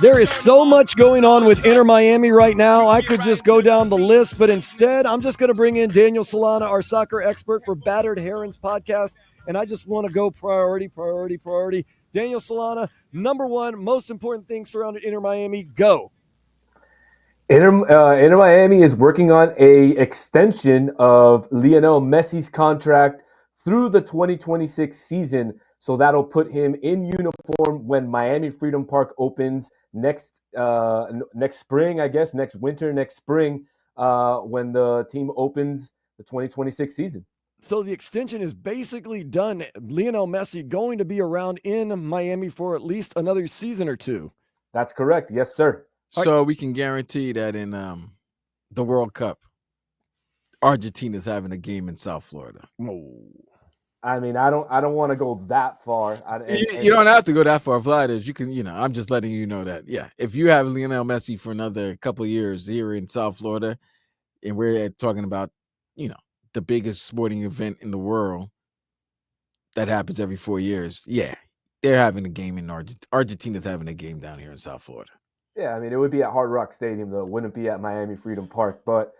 There is so much going on with Inter Miami right now. I could just go down the list, but instead, I'm just going to bring in Daniel Solana, our soccer expert for Battered Herons podcast. And I just want to go priority. Daniel Solana, number one, most important thing surrounding Inter Miami, go. Inter Miami is working on a extension of Lionel Messi's contract through the 2026 season. So that'll put him in uniform when Miami Freedom Park opens next spring, I guess, next winter, next spring, when the team opens the 2026 season. So the extension is basically done. Lionel Messi going to be around in Miami for at least another season or two. That's correct. Yes, sir. So we can guarantee that in the World Cup, Argentina's having a game in South Florida. I mean, I don't want to go that far. You don't have to go that far, Vlad. You can, I'm just letting you know that. Yeah, if you have Lionel Messi for another couple of years here in South Florida, and we're talking about, the biggest sporting event in the world that happens every 4 years. Yeah, they're having a game in Argentina's having a game down here in South Florida. Yeah, I mean, it would be at Hard Rock Stadium, though. It wouldn't be at Miami Freedom Park. But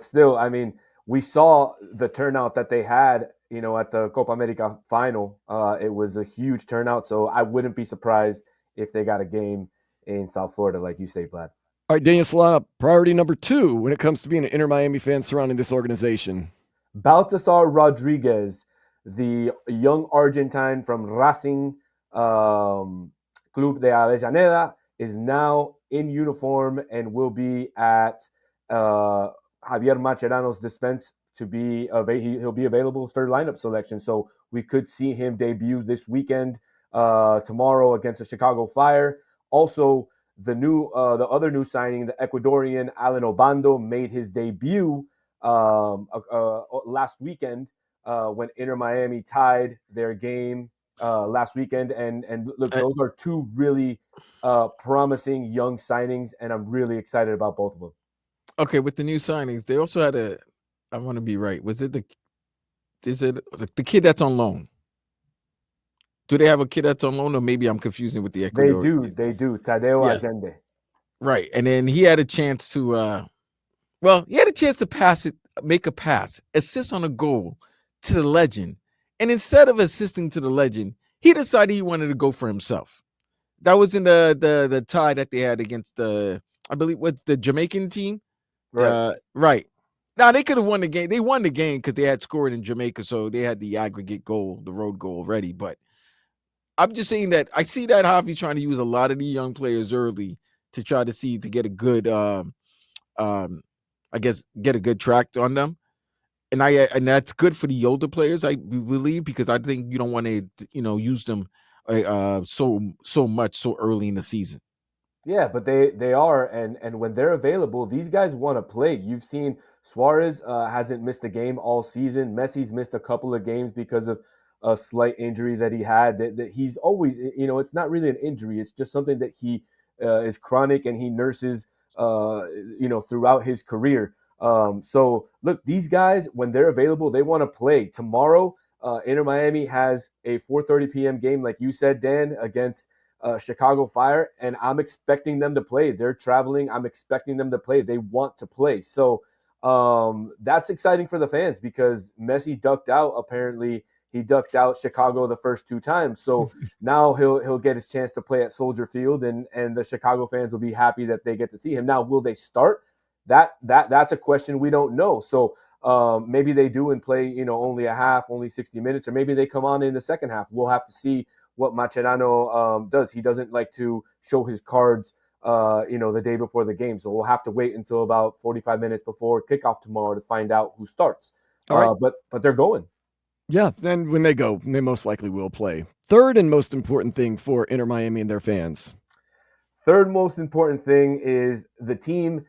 still, I mean, we saw the turnout that they had, at the Copa America final. It was a huge turnout, so I wouldn't be surprised if they got a game in South Florida, like you say, Vlad. All right, Daniel Solana, priority number two when it comes to being an Inter Miami fan surrounding this organization. Baltasar Rodriguez, the young Argentine from Racing Club de Avellaneda, is now in uniform and will be at Javier Mascherano's dispense to be he'll be available for lineup selection. So we could see him debut this weekend, tomorrow against the Chicago Fire. Also, the other new signing, the Ecuadorian Alan Obando, made his debut last weekend when Inter Miami tied their game last weekend. And look, those are two really promising young signings, and I'm really excited about both of them. Okay, with the new signings, they also had I want to be right. Is it the kid that's on loan? Do they have a kid that's on loan, or maybe I'm confusing with the Ecuador? They do. Tadeo Allende. Right, and then he had a chance to make a pass, assist on a goal to the legend. And instead of assisting to the legend, he decided he wanted to go for himself. That was in the tie that they had against I believe, what's the Jamaican team? Right. Right. Now, they could have won the game. They won the game because they had scored in Jamaica, so they had the aggregate goal, the road goal ready. But I'm just saying that I see that Javi trying to use a lot of the young players early to try to get a good, get a good track on them. And that's good for the older players, I believe, because I think you don't want to, use them so much so early in the season. Yeah, but they are, and when they're available, these guys want to play. You've seen Suarez hasn't missed a game all season. Messi's missed a couple of games because of a slight injury that he had. That he's always, it's not really an injury. It's just something that he is chronic and he nurses, throughout his career. So look, these guys, when they're available, they want to play. Tomorrow, Inter Miami has a 4:30 p.m. game, like you said, Dan, against Chicago Fire, and I'm expecting them to play. They're traveling. I'm expecting them to play. They want to play. So that's exciting for the fans because Messi ducked out. Apparently, he ducked out Chicago the first two times. So now he'll get his chance to play at Soldier Field, and the Chicago fans will be happy that they get to see him. Now, will they start? That's a question we don't know. So maybe they do and play, only a half, only 60 minutes, or maybe they come on in the second half. We'll have to see what Mascherano does. He doesn't like to show his cards, the day before the game. So we'll have to wait until about 45 minutes before kickoff tomorrow to find out who starts. All right. But they're going. Yeah, then when they go, they most likely will play. Third and most important thing for Inter Miami and their fans. Third most important thing is the team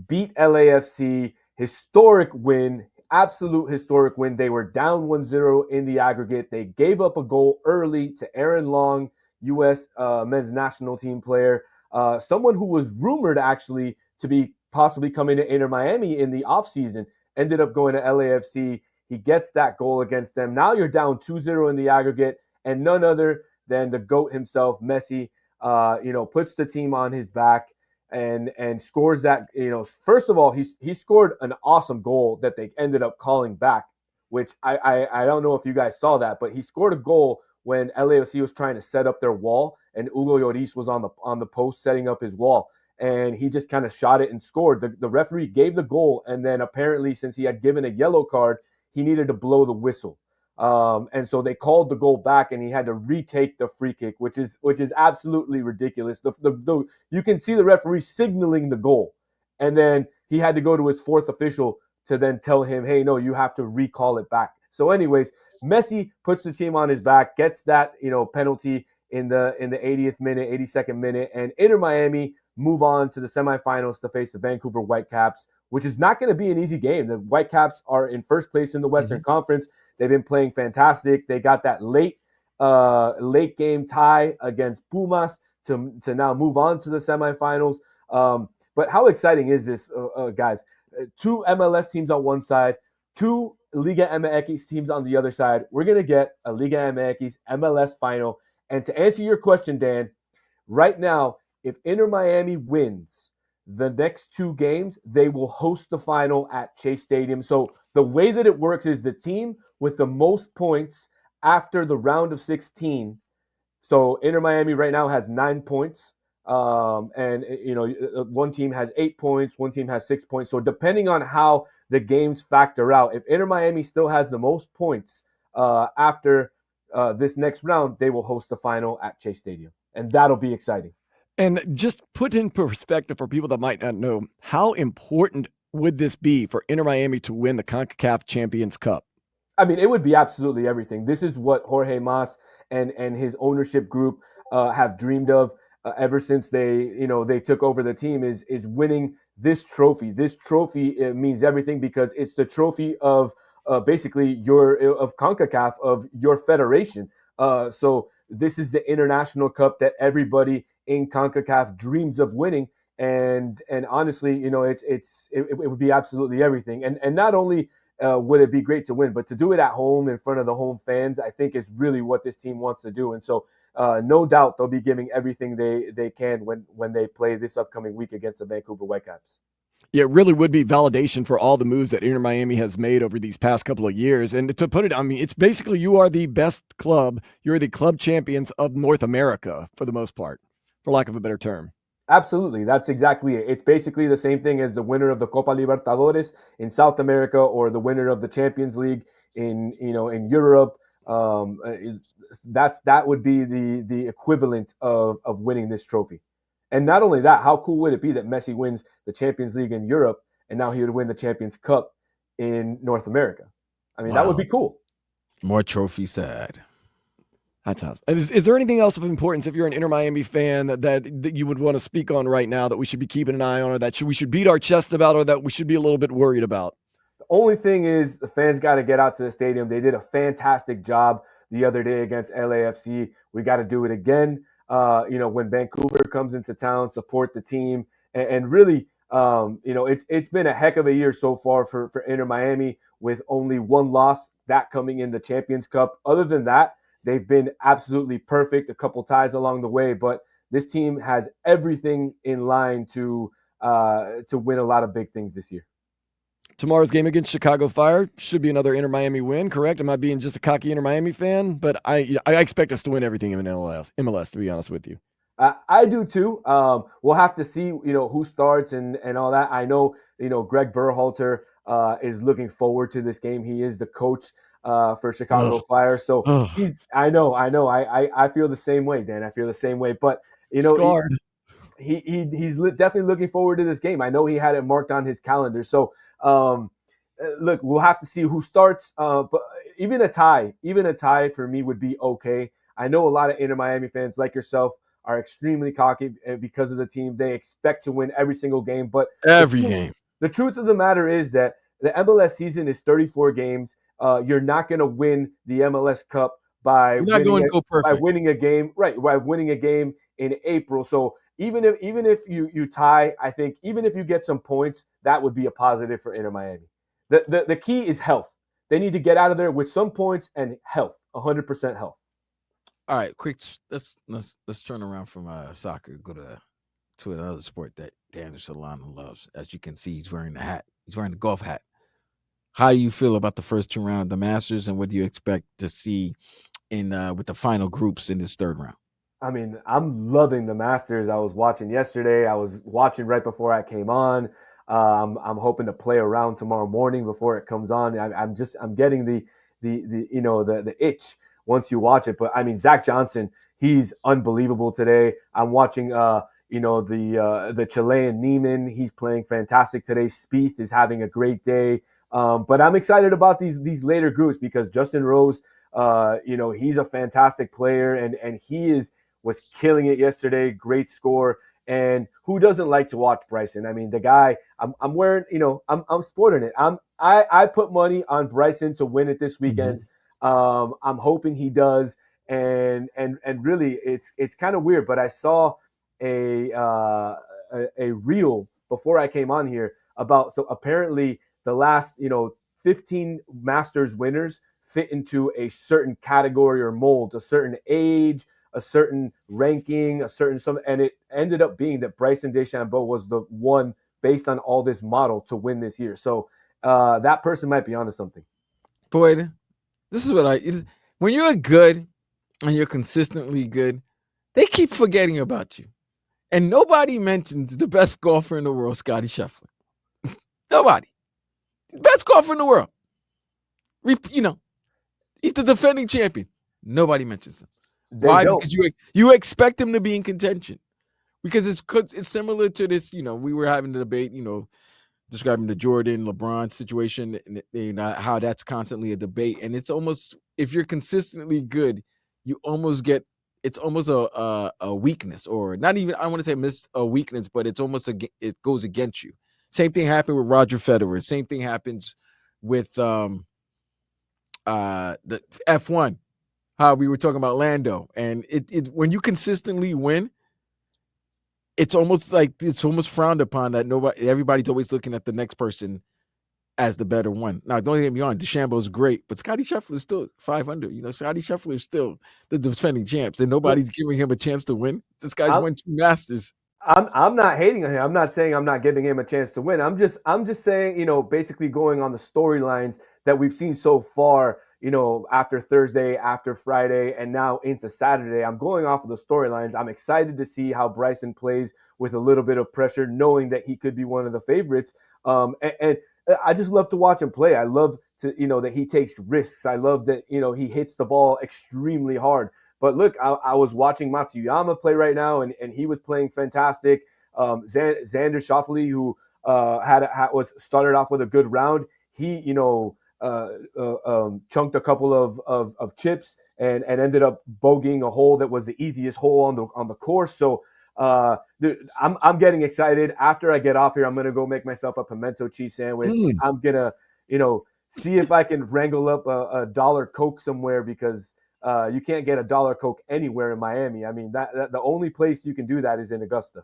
beat LAFC. Historic win, absolute historic win. They were down 1-0 in the aggregate. They gave up a goal early to Aaron Long, U.S. Men's national team player, someone who was rumored actually to be possibly coming to Inter Miami in the offseason, ended up going to LAFC. He gets that goal against them. Now you're down 2-0 in the aggregate, and none other than the GOAT himself, Messi, puts the team on his back and scores that. First of all, he scored an awesome goal that they ended up calling back, which I don't know if you guys saw that, but he scored a goal when LAFC was trying to set up their wall and Hugo Lloris was on the post setting up his wall. And he just kind of shot it and scored. The referee gave the goal, and then apparently, since he had given a yellow card, he needed to blow the whistle. And so they called the goal back, and he had to retake the free kick, which is absolutely ridiculous. You can see the referee signaling the goal, and then he had to go to his fourth official to then tell him, "Hey, no, you have to recall it back." So, anyways, Messi puts the team on his back, gets that penalty in the 80th minute, 82nd minute, and Inter Miami move on to the semifinals to face the Vancouver Whitecaps, which is not going to be an easy game. The Whitecaps are in first place in the Western Conference. They've been playing fantastic. They got that late game tie against Pumas to now move on to the semifinals. But how exciting is this, guys? Two MLS teams on one side, two Liga MX teams on the other side. We're going to get a Liga MX MLS final. And to answer your question, Dan, right now, if Inter Miami wins the next two games, they will host the final at Chase Stadium. So the way that it works is the team with the most points after the round of 16. So Inter Miami right now has 9 points. And one team has 8 points, one team has 6 points. So depending on how the games factor out, if Inter Miami still has the most points after this next round, they will host the final at Chase Stadium. And that'll be exciting. And just put in perspective for people that might not know, how important would this be for Inter Miami to win the Concacaf Champions Cup? I mean, it would be absolutely everything. This is what Jorge Mas and his ownership group have dreamed of ever since they took over the team, is winning this trophy. This trophy means everything because it's the trophy of basically of CONCACAF, of your federation. So this is the international cup that everybody in CONCACAF dreams of winning. And honestly, it would be absolutely everything. And not only would it be great to win, but to do it at home in front of the home fans, I think is really what this team wants to do. And so no doubt they'll be giving everything they can when they play this upcoming week against the Vancouver Whitecaps. Yeah, it really would be validation for all the moves that Inter Miami has made over these past couple of years. And to put it, I mean, it's basically you are the best club. You're the club champions of North America for the most part, for lack of a better term. Absolutely. That's exactly it. It's basically the same thing as the winner of the Copa Libertadores in South America or the winner of the Champions League in Europe. That would be the equivalent of winning this trophy. And not only that, how cool would it be that Messi wins the Champions League in Europe and now he would win the Champions Cup in North America? I mean, That would be cool. More trophies sad. That's awesome. Is there anything else of importance if you're an Inter Miami fan that you would want to speak on right now that we should be keeping an eye on, or that we should beat our chest about, or that we should be a little bit worried about? The only thing is the fans got to get out to the stadium. They did a fantastic job the other day against LAFC. We got to do it again. When Vancouver comes into town, support the team, and really, it's been a heck of a year so far for Inter Miami with only one loss, that coming in the Champions Cup. Other than that, they've been absolutely perfect. A couple ties along the way, but this team has everything in line to win a lot of big things this year. Tomorrow's game against Chicago Fire should be another Inter Miami win, correct? Am I being just a cocky Inter Miami fan? But I expect us to win everything in MLS, to be honest with you. I do too. We'll have to see, who starts and all that. I know, Greg Berhalter is looking forward to this game. He is the coach for Chicago Fire. So I know. I feel the same way, Dan. I feel the same way. But, Scarred. He's definitely looking forward to this game. I know he had it marked on his calendar. So, look, we'll have to see who starts. But even a tie for me would be okay. I know a lot of Inter Miami fans like yourself are extremely cocky because of the team. They expect to win every single game. But every game. The truth of the matter is that the MLS season is 34 games. You're not going to win the MLS Cup by winning a game, right? By winning a game in April. So even if you tie, I think even if you get some points, that would be a positive for Inter Miami. The key is health. They need to get out of there with some points and health, 100% health. All right, quick. Let's turn around from soccer. Go to another sport that Daniel Solana loves. As you can see, he's wearing the hat. He's wearing the golf hat. How do you feel about the first two rounds of the Masters, and what do you expect to see in with the final groups in this third round? I mean, I'm loving the Masters. I was watching yesterday. I was watching right before I came on. I'm hoping to play around tomorrow morning before it comes on. I'm getting the itch once you watch it. But I mean, Zach Johnson, he's unbelievable today. I'm watching the Chilean Neiman. He's playing fantastic today. Spieth is having a great day. But I'm excited about these later groups because Justin Rose, he's a fantastic player and he was killing it yesterday. Great score. And who doesn't like to watch Bryson? I mean, the guy. I'm wearing. I'm sporting it. I put money on Bryson to win it this weekend. I'm hoping he does. And really, it's kind of weird. But I saw a reel before I came on here about, so apparently the last 15 Masters winners fit into a certain category or mold, a certain age, a certain ranking, a certain some, and it ended up being that Bryson DeChambeau was the one based on all this model to win this year. So that person might be onto something. Boy, this is what when you're good and you're consistently good, they keep forgetting about you. And nobody mentions the best golfer in the world, Scotty Scheffler. Nobody. Best golfer in the world. He's the defending champion. Nobody mentions him. Why? Because you expect him to be in contention. Because it's similar to this, we were having the debate, describing the Jordan, LeBron situation, and how that's constantly a debate. And it's almost, if you're consistently good, you almost get, it's almost a weakness, or not even, I want to say a weakness, but it's almost, it goes against you. Same thing happened with Roger Federer. Same thing happens with the F1. How we were talking about Lando, and it when you consistently win, it's almost frowned upon that everybody's always looking at the next person as the better one. Now, don't get me wrong, DeChambeau is great, but Scotty Scheffler is still 500. Scotty Scheffler is still the defending champs, and nobody's giving him a chance to win. This guy's won 2 Masters. I'm not hating on him. I'm not saying I'm not giving him a chance to win. I'm just saying, basically going on the storylines that we've seen so far, after Thursday, after Friday, and now into Saturday. I'm going off of the storylines. I'm excited to see how Bryson plays with a little bit of pressure, knowing that he could be one of the favorites. And I just love to watch him play. I love to, that he takes risks. I love that, he hits the ball extremely hard. But look, I was watching Matsuyama play right now, and he was playing fantastic. Xander Schauffele, who was started off with a good round, he chunked a couple of chips and ended up bogeying a hole that was the easiest hole on the course. So I'm getting excited. After I get off here, I'm gonna go make myself a pimento cheese sandwich. I'm gonna see if I can wrangle up a dollar Coke somewhere, because you can't get a dollar Coke anywhere in Miami. I mean, that the only place you can do that is in Augusta.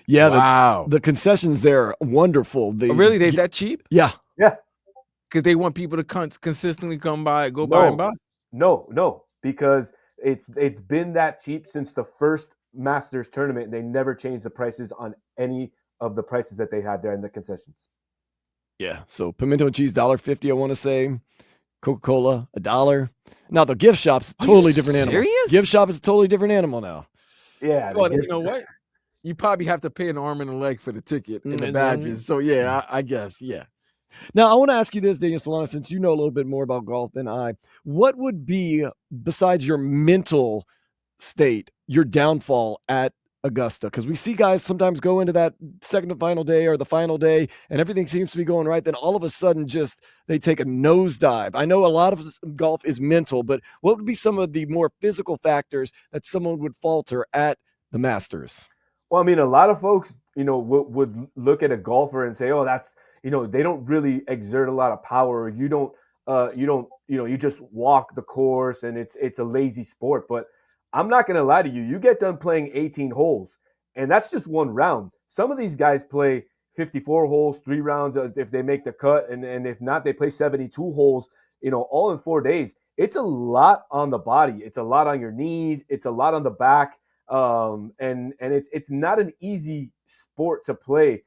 Yeah, wow. The concessions there are wonderful. Really, they that cheap? Yeah. Because they want people to consistently come by, by and buy. No, because it's been that cheap since the first Masters tournament, and they never changed the prices on any of the prices that they had there in the concessions. Yeah, so pimento cheese $1.50, I want to say. Coca-Cola $1. Now the gift shop's a totally different animal. Gift shop is a totally different animal now. Yeah. Well, you know what? You probably have to pay an arm and a leg for the ticket and the badges. So yeah, I guess, yeah. Now, I want to ask you this, Daniel Solana, since you know a little bit more about golf than I. What would be, besides your mental state, your downfall at Augusta? Because we see guys sometimes go into that second to final day or the final day, and everything seems to be going right. Then all of a sudden, just they take a nosedive. I know a lot of golf is mental, but what would be some of the more physical factors that someone would falter at the Masters? Well, I mean, a lot of folks, would look at a golfer and say, "Oh, that's." They don't really exert a lot of power. You just walk the course, and it's a lazy sport. But I'm not going to lie to you. You get done playing 18 holes, and that's just one round. Some of these guys play 54 holes, 3 rounds if they make the cut, and if not, they play 72 holes. all in 4 days. It's a lot on the body. It's a lot on your knees. It's a lot on the back. And it's not an easy sport to play.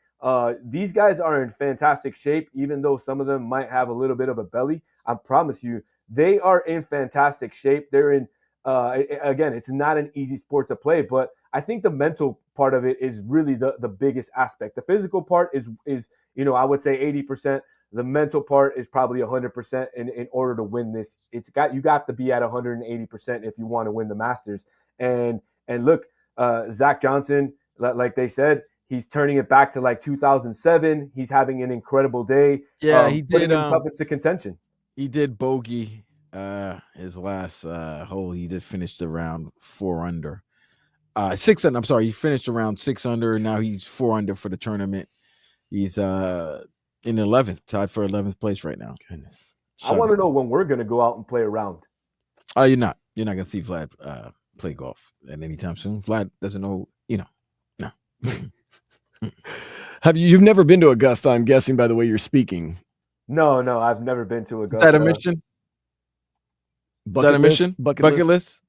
These guys are in fantastic shape, even though some of them might have a little bit of a belly. I promise you, they are in fantastic shape. They're in. Again, it's not an easy sport to play, but I think the mental part of it is really the biggest aspect. The physical part is I would say 80%. The mental part is probably 100% in order to win this. You have to be at 180% if you want to win the Masters. And look, Zach Johnson, like they said, he's turning it back to like 2007. He's having an incredible day. Yeah, he putting did. himself into contention. He did bogey his last hole. He did finish the round 4 under. 6 under. I'm sorry. He finished around 6 under. And now he's 4 under for the tournament. He's in 11th, tied for 11th place right now. Goodness. I want to know when we're going to go out and play a round. Oh, you're not. You're not going to see Vlad play golf at any time soon. Vlad doesn't know, no. You've never been to Augusta, I'm guessing, by the way you're speaking. No, I've never been to Augusta. Is that a mission? Bucket list?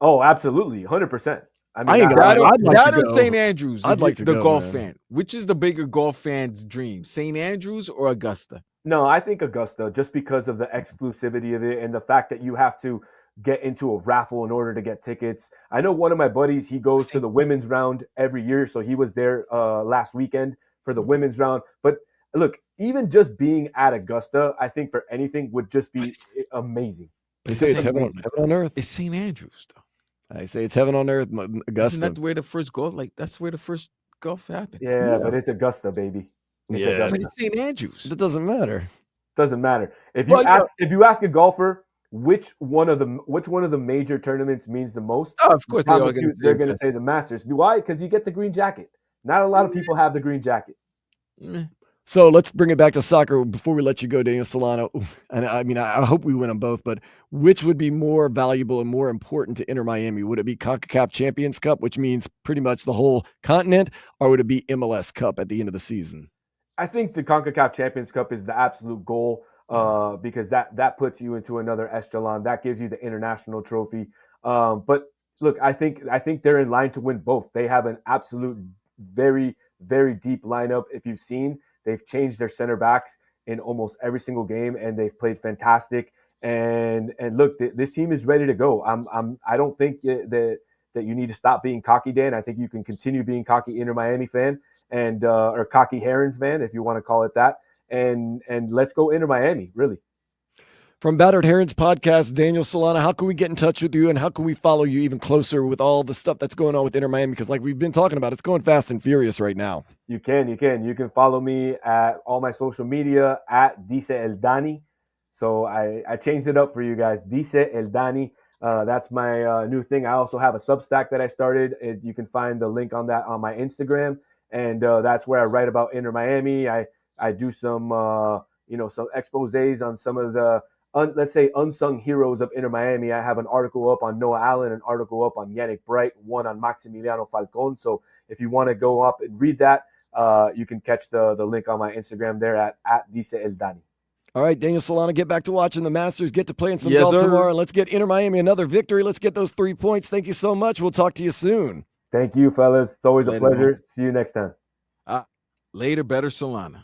Oh, absolutely. 100%. I mean, I'd like to go. St. Andrews. I'd like to the go, golf man. fan. Which is the bigger golf fan's dream, St. Andrews or Augusta? No, I think Augusta, just because of the exclusivity of it and the fact that you have to get into a raffle in order to get tickets. I know one of my buddies, he goes to the women's round every year, so he was there last weekend for the women's round. But look, even just being at Augusta, I think for anything would just be amazing. They say it's heaven on earth. It's St. Andrews, though. I say it's heaven on earth, Augusta. Isn't that where the first golf? Like that's where the first golf happened. Yeah, but it's Augusta, baby. Yeah, but it's St. Andrews. It doesn't matter. Doesn't matter. If you ask a golfer which one of the major tournaments means the most, of course they're going to say the Masters. Why? Because you get the green jacket. Not a lot of people have the green jacket. So let's bring it back to soccer before we let you go, Daniel Solano. And I mean, I hope we win them both, but which would be more valuable and more important to Inter Miami? Would it be Concacaf Champions Cup, which means pretty much the whole continent, or would it be MLS Cup at the end of the season? I think the Concacaf Champions Cup is the absolute goal because that puts you into another echelon. That gives you the international trophy. But look, I think they're in line to win both. They have an absolute very, very deep lineup. If you've seen, they've changed their center backs in almost every single game, and they've played fantastic. And look, this team is ready to go. I don't think that you need to stop being cocky, Dan. I think you can continue being cocky Inter Miami fan and or cocky Heron fan, if you want to call it that. And let's go Inter Miami, really. From Battered Herons podcast, Daniel Solana, how can we get in touch with you and how can we follow you even closer with all the stuff that's going on with Inter Miami? Because like we've been talking about, it's going fast and furious right now. You can follow me at all my social media at Dice El Dani. So I changed it up for you guys. Dice El Dani. That's my new thing. I also have a Substack that I started. You can find the link on that on my Instagram. And that's where I write about Inter Miami. I do some, some exposés on some of the, let's say, unsung heroes of Inter Miami. I have an article up on Noah Allen, an article up on Yannick Bright, one on Maximiliano Falcón. So if you want to go up and read that, you can catch the link on my Instagram there at Dice El Dani. All right, Daniel Solana, get back to watching the Masters, get to playing some golf tomorrow, and let's get Inter Miami another victory. Let's get those 3 points. Thank you so much. We'll talk to you soon. Thank you, fellas. It's always a pleasure. See you next time. Later, better Solana.